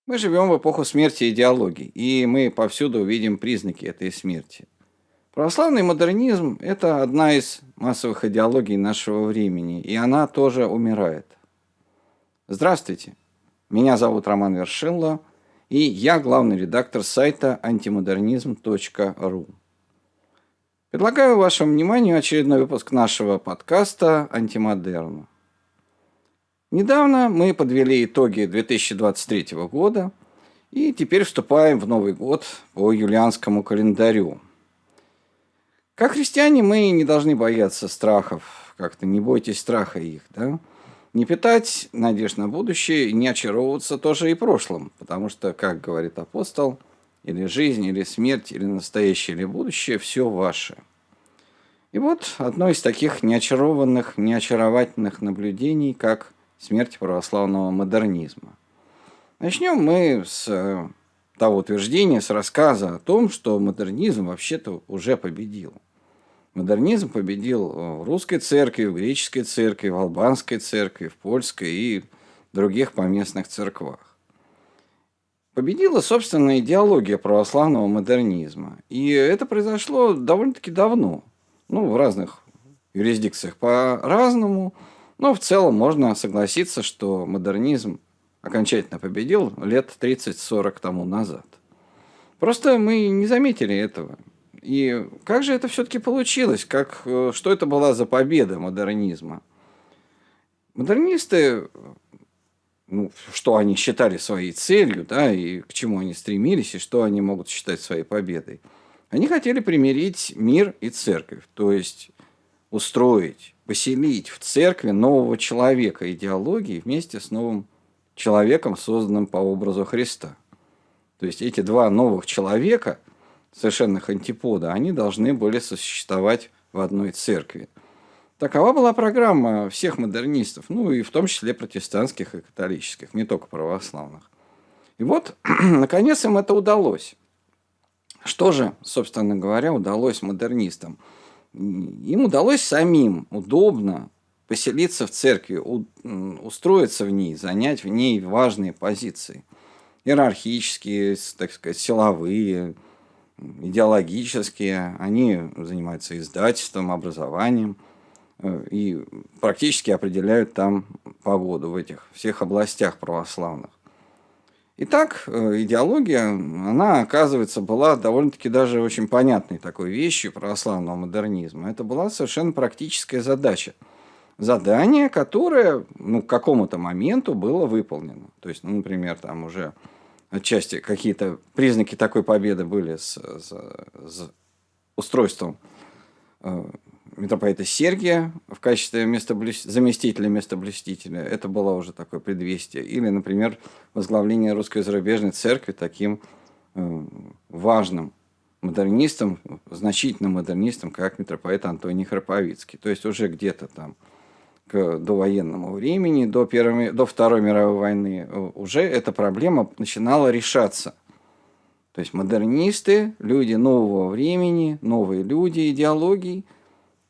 Мы живем в эпоху смерти идеологий, и мы повсюду видим признаки этой смерти. Православный модернизм – это одна из массовых идеологий нашего времени, и она тоже умирает. Здравствуйте, меня зовут Роман Вершилла, и я главный редактор сайта антимодернизм.ру. Предлагаю вашему вниманию очередной выпуск нашего подкаста «Антимодерн». Недавно мы подвели итоги 2023 года и теперь вступаем в Новый год по юлианскому календарю. Как христиане мы не должны бояться страхов, как-то не бойтесь страха их, да? Не питать надежд на будущее и не очаровываться тоже и прошлым, потому что, как говорит апостол, или жизнь, или смерть, или настоящее, или будущее – все ваше. И вот одно из таких неочарованных, неочаровательных наблюдений, как смерть православного модернизма. Начнем мы с того утверждения, с рассказа о том, что модернизм вообще-то уже победил. Модернизм победил в русской церкви, в греческой церкви, в албанской церкви, в польской и других поместных церквах. Победила, собственно, идеология православного модернизма. И это произошло довольно-таки давно. В разных юрисдикциях по-разному. Но в целом можно согласиться, что модернизм окончательно победил лет 30-40 тому назад. Просто мы не заметили этого. И как же это все-таки получилось? Что это была за победа модернизма? Модернисты, что они считали своей целью, да, и к чему они стремились, и что они могут считать своей победой. Они хотели примирить мир и церковь, то есть устроить, поселить в церкви нового человека идеологии вместе с новым человеком, созданным по образу Христа. То есть эти два новых человека, совершенных антипода, они должны были сосуществовать в одной церкви. Такова была программа всех модернистов, и в том числе протестантских и католических, не только православных. И вот, наконец, им это удалось. Что же, собственно говоря, удалось модернистам? Им удалось самим удобно поселиться в церкви, устроиться в ней, занять в ней важные позиции. Иерархические, так сказать, силовые, идеологические. Они занимаются издательством, образованием и практически определяют там погоду в этих всех областях православных. Итак, идеология, она, оказывается, была довольно-таки даже очень понятной такой вещью православного модернизма. Это была совершенно практическая задача. Задание, которое к какому-то моменту было выполнено. То есть, например, там уже отчасти какие-то признаки такой победы были с устройством митрополита Сергия в качестве заместителя местоблюстителя. Это было уже такое предвестие. Или, например, возглавление Русской зарубежной церкви таким важным модернистом, значительным модернистом, как митрополит Антоний Храповицкий. То есть уже где-то там к довоенному времени, до Второй мировой войны, уже эта проблема начинала решаться. То есть модернисты, люди нового времени, новые люди идеологий,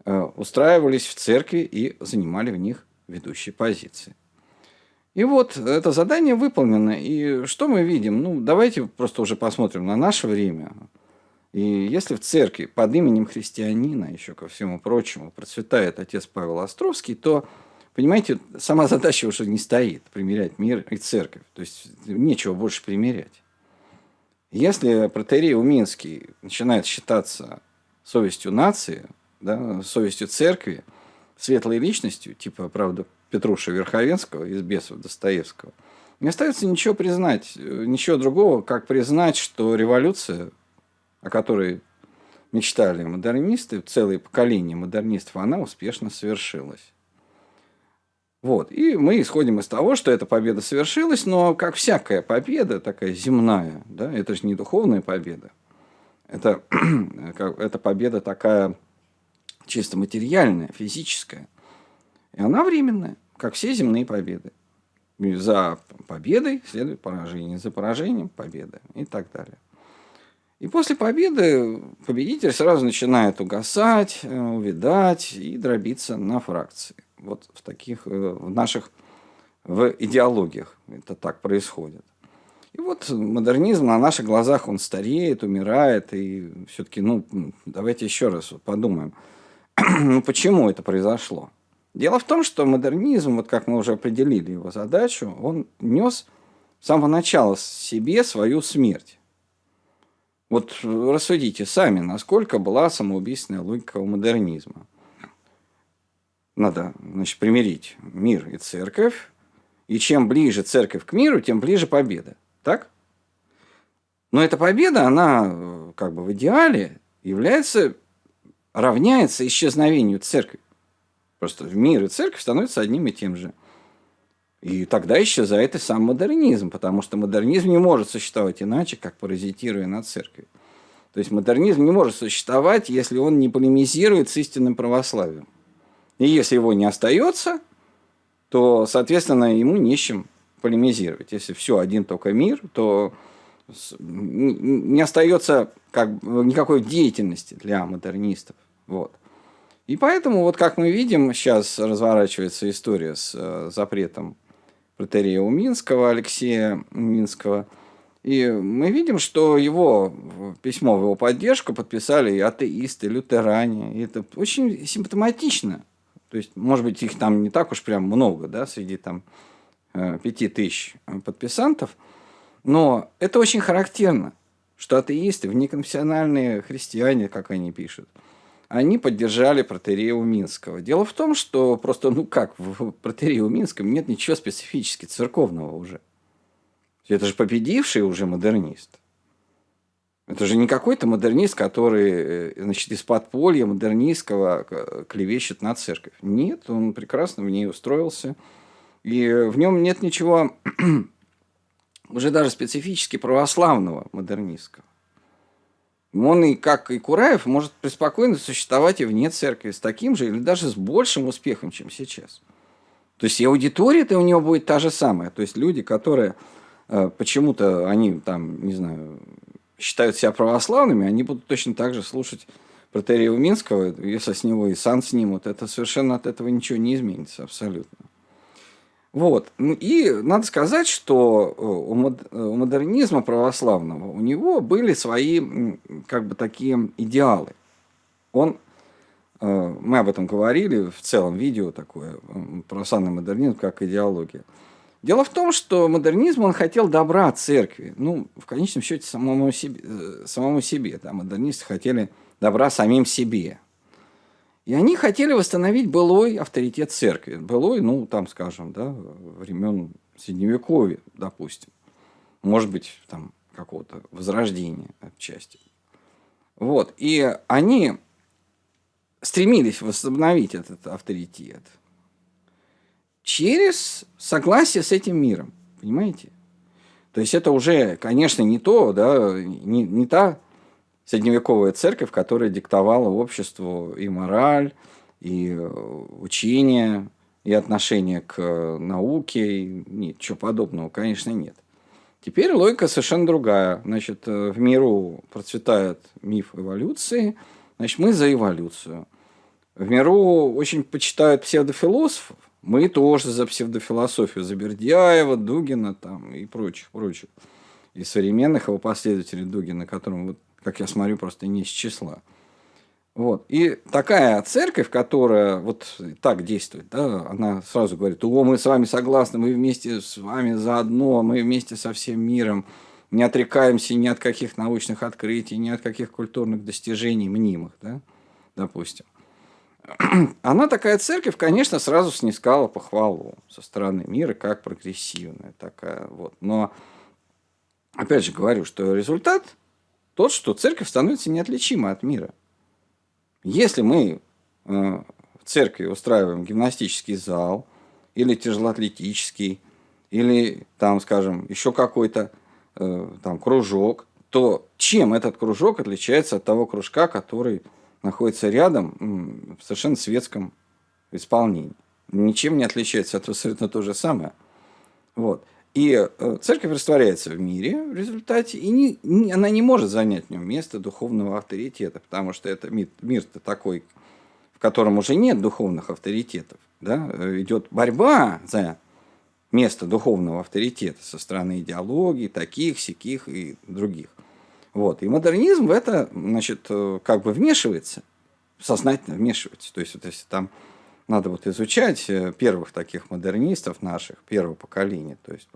устраивались в церкви и занимали в них ведущие позиции. И вот это задание выполнено. И что мы видим? Давайте просто уже посмотрим на наше время. И если в церкви под именем христианина, еще ко всему прочему, процветает отец Павел Островский, то, понимаете, сама задача уже не стоит – примирять мир и церковь. То есть нечего больше примирять. Если протоиерей Уминский начинает считаться совестью нации, да, совестью церкви, светлой личностью, типа, правда, Петруша Верховенского из «Бесов» Достоевского, не остается ничего другого, как признать, что революция, о которой мечтали модернисты, целое поколение модернистов, она успешно совершилась. Вот. И мы исходим из того, что эта победа совершилась, но как всякая победа, такая земная, да, это же не духовная победа, это победа такая чисто материальная, физическая. И она временная, как все земные победы. За победой следует поражение, за поражением победа и так далее. И после победы победитель сразу начинает угасать, увядать и дробиться на фракции. Вот в таких в наших в идеологиях это так происходит. И вот модернизм на наших глазах, он стареет, умирает, и все-таки, давайте еще раз вот подумаем, почему это произошло. Дело в том, что модернизм, вот как мы уже определили его задачу, он нес с самого начала себе свою смерть. Вот рассудите сами, насколько была самоубийственная логика у модернизма. Надо, примирить мир и церковь. И чем ближе церковь к миру, тем ближе победа. Так? Но эта победа, она в идеале равняется исчезновению церкви. Просто мир и церковь становятся одним и тем же. И тогда исчезает и сам модернизм, потому что модернизм не может существовать иначе, как паразитируя на церкви. То есть модернизм не может существовать, если он не полемизирует с истинным православием. И если его не остается, то, соответственно, ему не с чем полемизировать. Если все один только мир, то не остается никакой деятельности для модернистов. Вот. И поэтому, вот как мы видим, сейчас разворачивается история с запретом протерея Уминского, Алексея Уминского. И мы видим, что его письмо в его поддержку подписали и атеисты, и лютеране. И это очень симптоматично. То есть, может быть, их там не так уж прям много, да, среди 5000 подписантов. Но это очень характерно, что атеисты, внеконфессиональные христиане, как они пишут, они поддержали протерея Уминского. Дело в том, что просто, в протерее Уминском нет ничего специфически церковного уже. Это же победивший уже модернист. Это же не какой-то модернист, который, из подполья модернистского клевещет на церковь. Нет, он прекрасно в ней устроился. И в нем нет ничего уже даже специфически православного модернистского. Он, и как и Кураев, может преспокойно существовать и вне церкви с таким же или даже с большим успехом, чем сейчас. То есть и аудитория-то у него будет та же самая. То есть люди, которые почему-то, они считают себя православными, они будут точно так же слушать протерея Уминского, если с него и сан снимут. Это совершенно от этого ничего не изменится абсолютно. Вот. И надо сказать, что у модернизма православного у него были свои такие идеалы. Мы об этом говорили в целом видео такое, православный модернизм как идеология. Дело в том, что модернизм, он хотел добра церкви. В конечном счете, самому себе. Да, модернисты хотели добра самим себе. И они хотели восстановить былой авторитет церкви. Былой, времен Средневековья, допустим. Может быть, какого-то возрождения отчасти. Вот. И они стремились восстановить этот авторитет через согласие с этим миром. Понимаете? То есть, это уже, конечно, не та средневековая церковь, которая диктовала обществу и мораль, и учение, и отношение к науке. Ничего подобного, конечно, нет. Теперь логика совершенно другая. В миру процветает миф эволюции, мы за эволюцию. В миру очень почитают псевдофилософов, мы тоже за псевдофилософию, за Бердяева, Дугина и прочих. И современных его последователей Дугина, которым, как я смотрю, просто не из числа. Вот. И такая церковь, которая так действует, она сразу говорит: мы с вами согласны, мы вместе с вами заодно, мы вместе со всем миром, не отрекаемся ни от каких научных открытий, ни от каких культурных достижений мнимых, допустим. Она, такая церковь, конечно, сразу снискала похвалу со стороны мира как прогрессивная такая. Но, опять же говорю, что результат тот, что церковь становится неотличима от мира. Если мы в церкви устраиваем гимнастический зал, или тяжелоатлетический, или, еще какой-то кружок, то чем этот кружок отличается от того кружка, который находится рядом в совершенно светском исполнении? Ничем не отличается, это абсолютно то же самое. Вот. И церковь растворяется в мире в результате, и она не может занять в нем место духовного авторитета, потому что это мир-то такой, в котором уже нет духовных авторитетов. Идет борьба за место духовного авторитета со стороны идеологий, таких, сяких и других. Вот. И модернизм в это, значит, как бы вмешивается, сознательно вмешивается. То есть, вот если там надо вот изучать первых таких модернистов наших, первого поколения, то есть,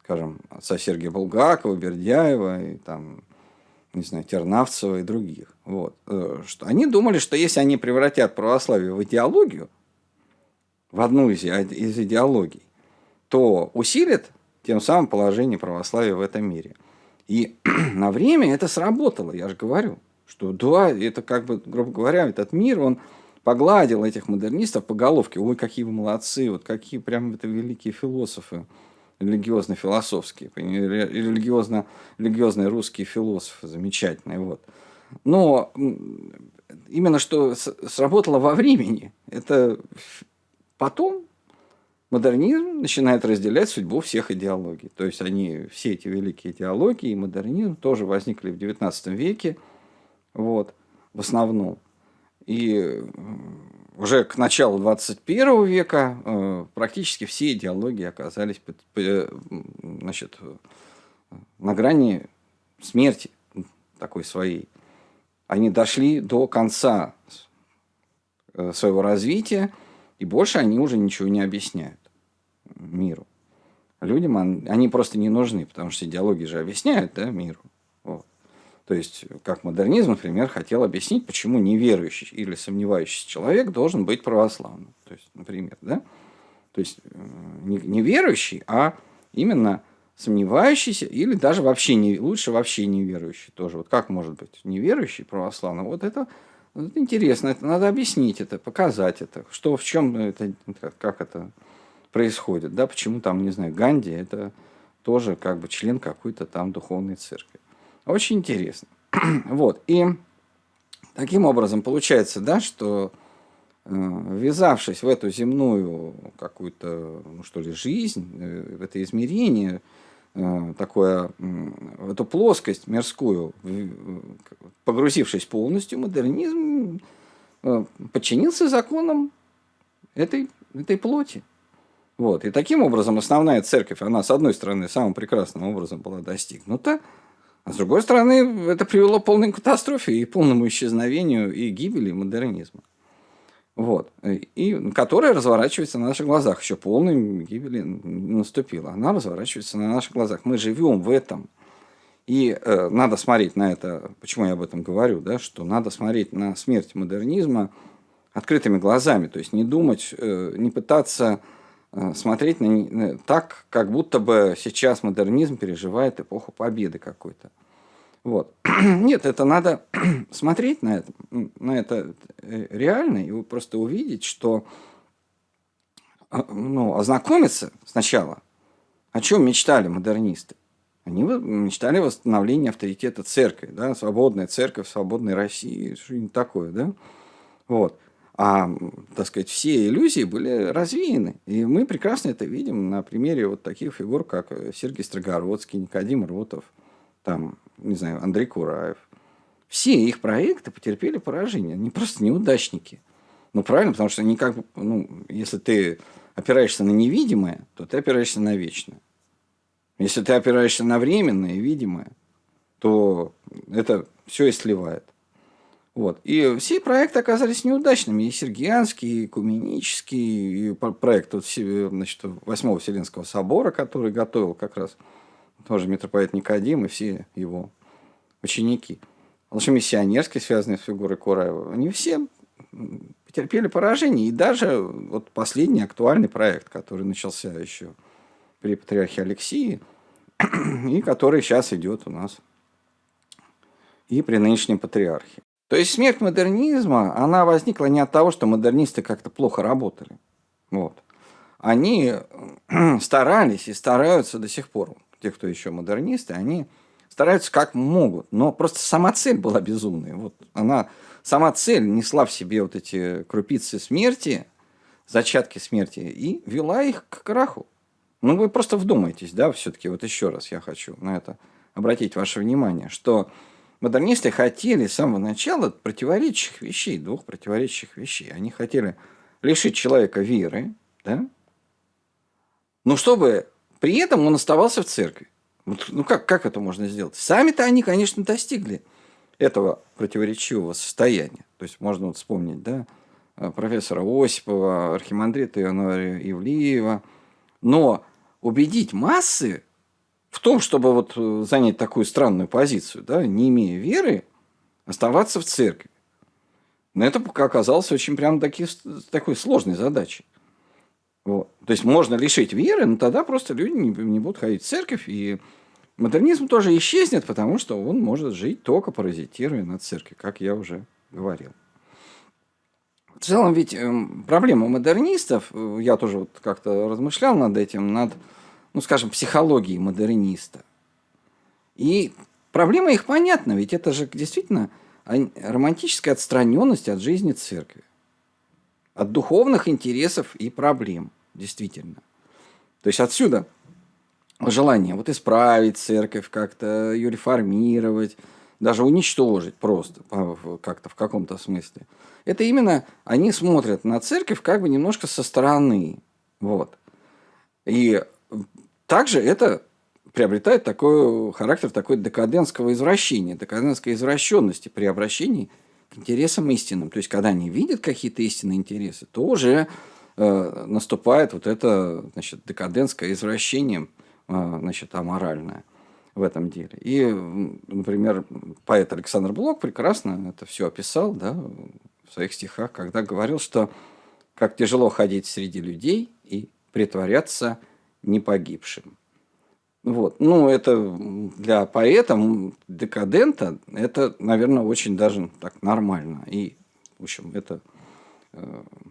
скажем, отца Сергия Булгакова, Бердяева, и там, не знаю, Тернавцева и других. Вот. Что они думали, что если они превратят православие в идеологию, в одну из идеологий, то усилит тем самым положение православия в этом мире. И на время это сработало, я же говорю, что да, это как бы, грубо говоря, этот мир, он погладил этих модернистов по головке. Ой, какие вы молодцы, вот какие прям это великие философы, религиозно-философские, религиозные русские философы, замечательные. Вот. Но именно что сработало во времени, это потом модернизм начинает разделять судьбу всех идеологий. То есть они, все эти великие идеологии и модернизм тоже возникли в XIX веке, вот, в основном. И уже к началу 21 века практически все идеологии оказались значит, на грани смерти такой своей. Они дошли до конца своего развития, и больше они уже ничего не объясняют миру. Людям они просто не нужны, потому что идеологии же объясняют, да, миру. Вот. То есть, как модернизм, например, хотел объяснить, почему неверующий или сомневающийся человек должен быть православным. То есть, например, да? То есть, не верующий, а именно сомневающийся или даже вообще лучше вообще неверующий тоже. Вот как может быть неверующий православный? Вот это интересно, это надо объяснить это, показать это, что в чем это, как это происходит, да, почему там, не знаю, Ганди это тоже как бы член какой-то там духовной церкви. Очень интересно. Вот, и таким образом получается, да, что ввязавшись в эту земную какую-то, ну что ли, жизнь, в это измерение, такое, в эту плоскость мирскую, погрузившись полностью, модернизм подчинился законам этой плоти. Вот. И таким образом основная церковь, она, с одной стороны, самым прекрасным образом была достигнута, а с другой стороны, это привело к полной катастрофе и полному исчезновению и гибели модернизма. Вот. И которая разворачивается на наших глазах. Еще полной гибели наступила. Она разворачивается на наших глазах. Мы живем в этом. И надо смотреть на это, почему я об этом говорю, да, что надо смотреть на смерть модернизма открытыми глазами. То есть не думать, не пытаться смотреть так, как будто бы сейчас модернизм переживает эпоху победы какой-то. Вот. Нет, это надо смотреть на это реально и просто увидеть, что, ну, ознакомиться сначала, о чем мечтали модернисты. Они мечтали о восстановлении авторитета церкви, да, свободная церковь, свободной России, что-нибудь такое, да. Вот. А, так сказать, все иллюзии были развеяны. И мы прекрасно это видим на примере вот таких фигур, как Сергий Строгородский, Никодим Ротов, там, не знаю, Андрей Кураев. Все их проекты потерпели поражение. Они просто неудачники. Ну, правильно, потому что они как бы, ну, если ты опираешься на невидимое, то ты опираешься на вечное. Если ты опираешься на временное и видимое, то это все и сливает. Вот. И все проекты оказались неудачными. И Сергианский, и Экуменический, и проект вот, значит, 8-го Вселенского собора, который готовил как раз тоже митрополит Никодим и все его ученики. Лжемиссионерский, связанный с фигурой Кураева, они все потерпели поражение. И даже вот последний актуальный проект, который начался еще при патриархе Алексии, и который сейчас идет у нас и при нынешнем патриархе. То есть смерть модернизма, она возникла не от того, что модернисты как-то плохо работали. Вот. Они старались и стараются до сих пор. Те, кто еще модернисты, они стараются как могут. Но просто сама цель была безумная. Вот сама цель несла в себе вот эти крупицы смерти, зачатки смерти, и вела их к краху. Ну, вы просто вдумайтесь, да, все-таки вот еще раз я хочу на это обратить ваше внимание, что модернисты хотели с самого начала противоречащих вещей, двух противоречащих вещей. Они хотели лишить человека веры, да, но чтобы при этом он оставался в церкви. Вот, ну как это можно сделать? Сами-то они, конечно, достигли этого противоречивого состояния. То есть можно вот вспомнить, да, профессора Осипова, архимандрита Иоанна Ивлиева. Но убедить массы в том, чтобы вот занять такую странную позицию, да, не имея веры, оставаться в церкви. Но это пока оказалось очень прям такой сложной задачей. Вот. То есть можно лишить веры, но тогда просто люди не будут ходить в церковь, и модернизм тоже исчезнет, потому что он может жить только паразитируя на церкви, как я уже говорил. В целом ведь проблема модернистов, я тоже вот как-то размышлял над этим, над, ну скажем, психологией модерниста. И проблема их понятна, ведь это же действительно романтическая отстраненность от жизни церкви, от духовных интересов и проблем, действительно. То есть отсюда желание вот исправить церковь, как-то ее реформировать, даже уничтожить просто как-то в каком-то смысле. Это именно они смотрят на церковь как бы немножко со стороны. Вот. И также это приобретает такой характер такой декадентского извращения, декадентской извращенности при обращении к интересам истинным. То есть, когда они видят какие-то истинные интересы, то уже наступает вот это, значит, декадентское извращение, значит, аморальное в этом деле. И, например, поэт Александр Блок прекрасно это все описал, да, в своих стихах, когда говорил, что как тяжело ходить среди людей и притворяться не погибшим. Вот. Ну, это для поэта, декадента, это, наверное, очень даже так нормально. И, в общем, это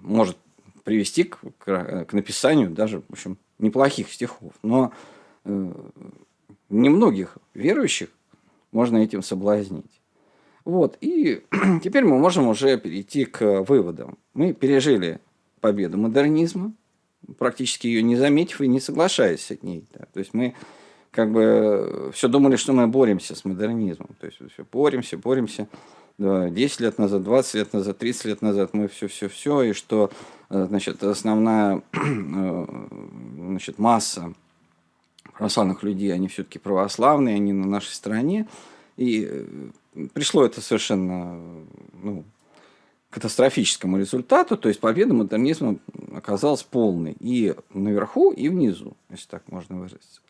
может привести к написанию даже, в общем, неплохих стихов. Но немногих верующих можно этим соблазнить. Вот. И теперь мы можем уже перейти к выводам. Мы пережили победу модернизма, практически ее не заметив и не соглашаясь с ней. Да. То есть мы как бы все думали, что мы боремся с модернизмом. То есть все боремся. 10 лет назад, 20 лет назад, 30 лет назад мы все, и что, значит, основная, значит, масса православных людей, они все-таки православные, они на нашей стороне. И пришло это совершенно к катастрофическому результату, то есть победа модернизма оказалась полной и наверху, и внизу, если так можно выразиться.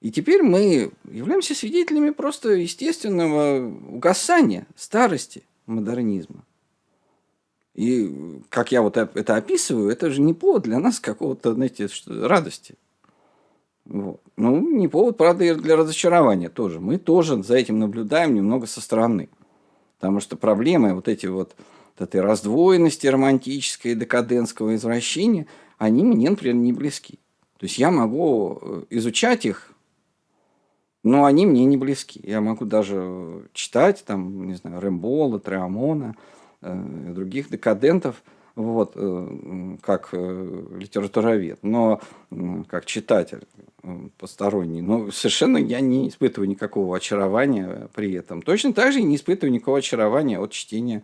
И теперь мы являемся свидетелями просто естественного угасания, старости модернизма. И как я вот это описываю, это же не повод для нас какого-то, знаете, радости. Вот. Ну, не повод, правда, и для разочарования тоже. Мы тоже за этим наблюдаем немного со стороны. Потому что проблемы вот этой раздвоенности романтической и декадентского извращения, они мне, например, не близки. То есть я могу изучать их, но они мне не близки. Я могу даже читать, там, не знаю, Рембола, Треамона, других декадентов, вот, как литературовед, но как читатель посторонний. Но совершенно я не испытываю никакого очарования при этом. Точно так же и не испытываю никакого очарования от чтения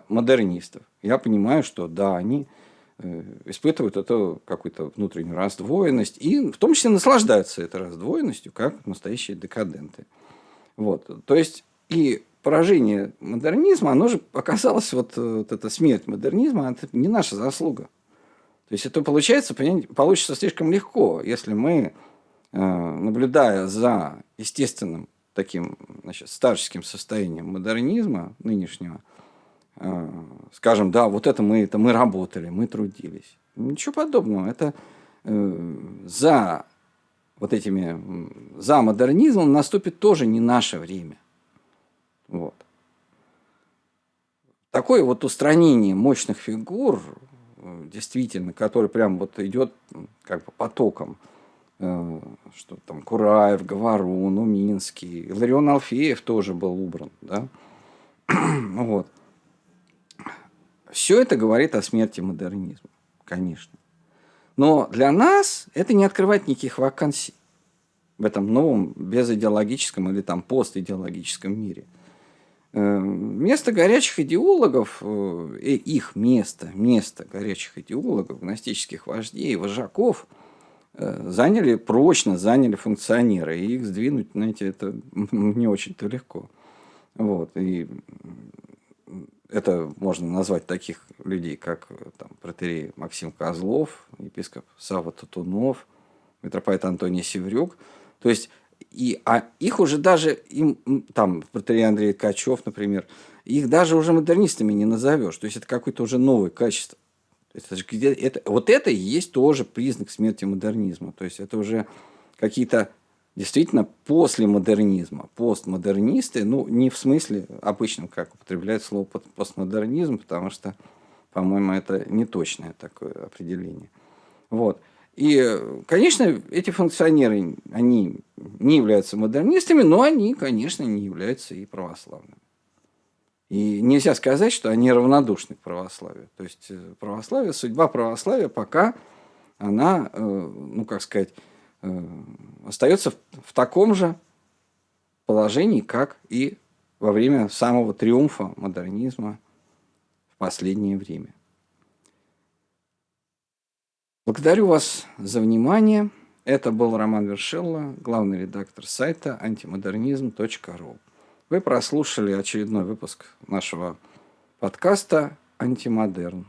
модернистов. Я понимаю, что да, они испытывают эту какую-то внутреннюю раздвоенность и в том числе наслаждаются этой раздвоенностью, как настоящие декаденты. Вот. То есть и поражение модернизма, оно же оказалось, вот эта смерть модернизма, это не наша заслуга. То есть это получится слишком легко, если мы, наблюдая за естественным таким, значит, старческим состоянием модернизма нынешнего, скажем, да, вот это мы работали, мы трудились. Ничего подобного. Это за модернизмом наступит тоже не наше время. Вот. Такое вот устранение мощных фигур, действительно, который прям вот идет как бы потоком, что там Кураев, Говорун, Уминский, Иларион Алфеев тоже был убран, да, вот. Все это говорит о смерти модернизма, конечно. Но для нас это не открывает никаких вакансий в этом новом безидеологическом или там постидеологическом мире. Место горячих идеологов, их место горячих идеологов, гностических вождей, вожаков, прочно заняли функционеры. И их сдвинуть, знаете, это не очень-то легко. Вот. И это можно назвать таких людей, как там, протоиерей Максим Козлов, епископ Савва Татунов, митрополит Антоний Севрюк. То есть, их уже даже, там, протоиерей Андрей Ткачев, например, их даже уже модернистами не назовешь. То есть, это какое-то уже новое качество. Вот это и есть тоже признак смерти модернизма. То есть, это уже какие-то действительно после модернизма. Постмодернисты, не в смысле обычном, как употребляют слово постмодернизм, потому что, по-моему, это неточное такое определение. Вот. И, конечно, эти функционеры, они не являются модернистами, но они, конечно, не являются и православными. И нельзя сказать, что они равнодушны к православию. То есть православие, судьба православия пока она, остается в таком же положении, как и во время самого триумфа модернизма в последнее время. Благодарю вас за внимание. Это был Роман Вершелло, главный редактор сайта antimodernizm.ru. Вы прослушали очередной выпуск нашего подкаста «Антимодерн».